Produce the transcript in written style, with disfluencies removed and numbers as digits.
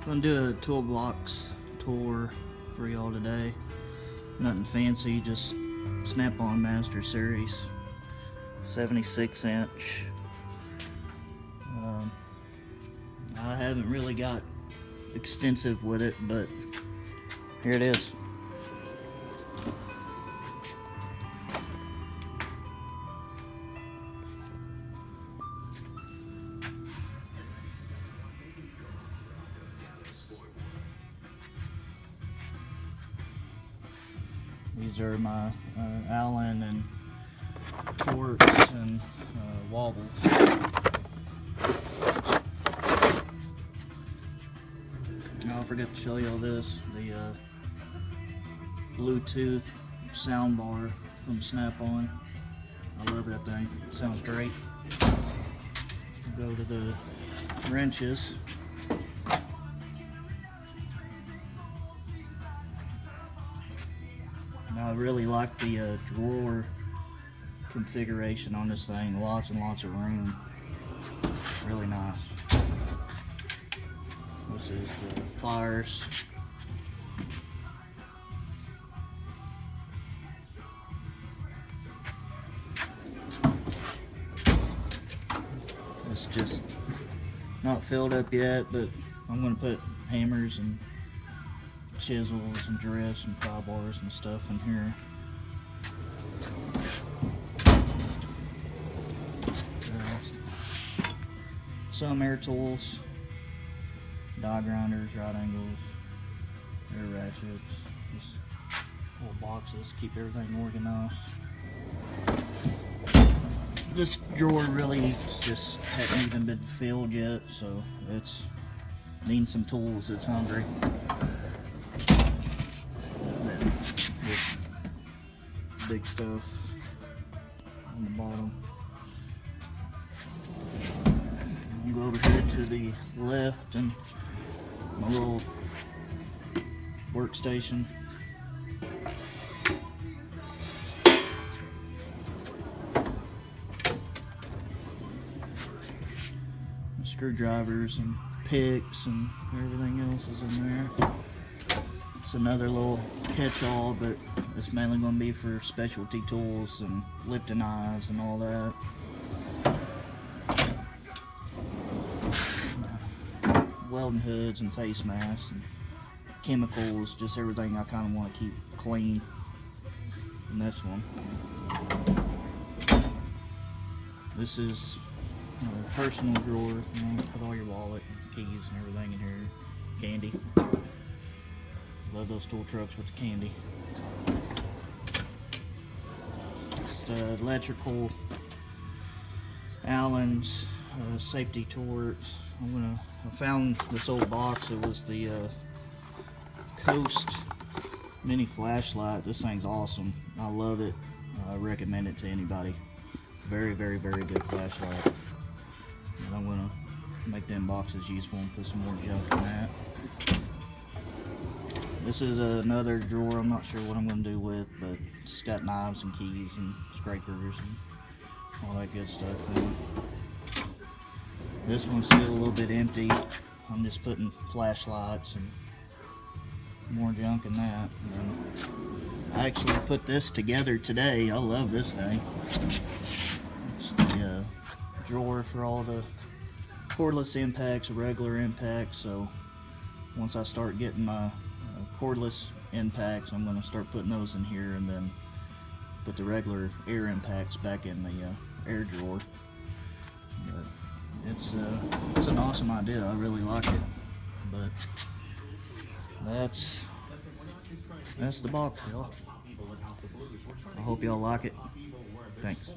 Gonna do a toolbox tour for y'all today. Nothing fancy, just Snap-on Master Series 76 inch. I haven't really got extensive with it, but here it is. These are my Allen and Torx and wobbles. Now I forgot to show y'all this, the Bluetooth sound bar from Snap-on. I love that thing, it sounds great. Go to the wrenches. Now I really like the drawer configuration on this thing. Lots and lots of room. Really nice. This is the pliers. It's just not filled up yet, but I'm going to put hammers and chisels and drifts and pry bars and stuff in here. Some air tools, die grinders, right angles, air ratchets, just little boxes, keep everything organized. This drawer really just hasn't even been filled yet, so it's needing some tools. It's hungry. Then this big stuff on the bottom. I'll go over here to the left and my little workstation. Screwdrivers and picks and everything else is in there. It's another little catch-all, but it's mainly going to be for specialty tools and lifting eyes and all that. Welding hoods and face masks and chemicals, just everything I kind of want to keep clean in this one. This is a personal drawer, you know, put all your wallet, keys and everything in here. Candy. Love those tool trucks with the candy. Just electrical, Allen's, safety torch. I found this old box. It was the Coast mini flashlight. This thing's awesome. I love it. I recommend it to anybody. Very, very, very good flashlight. And I'm gonna make them boxes useful and put some more junk in that. This is another drawer. I'm not sure what I'm gonna do with, but it's got knives and keys and scrapers and all that good stuff in it. This one's still a little bit empty. I'm just putting flashlights and more junk in that. And I actually put this together today. I love this thing. It's the drawer for all the cordless impacts, regular impacts. So once I start getting my cordless impacts, I'm going to start putting those in here and then put the regular air impacts back in the air drawer. But it's an awesome idea. I really like it. But that's the box, y'all. I hope y'all like it. Thanks.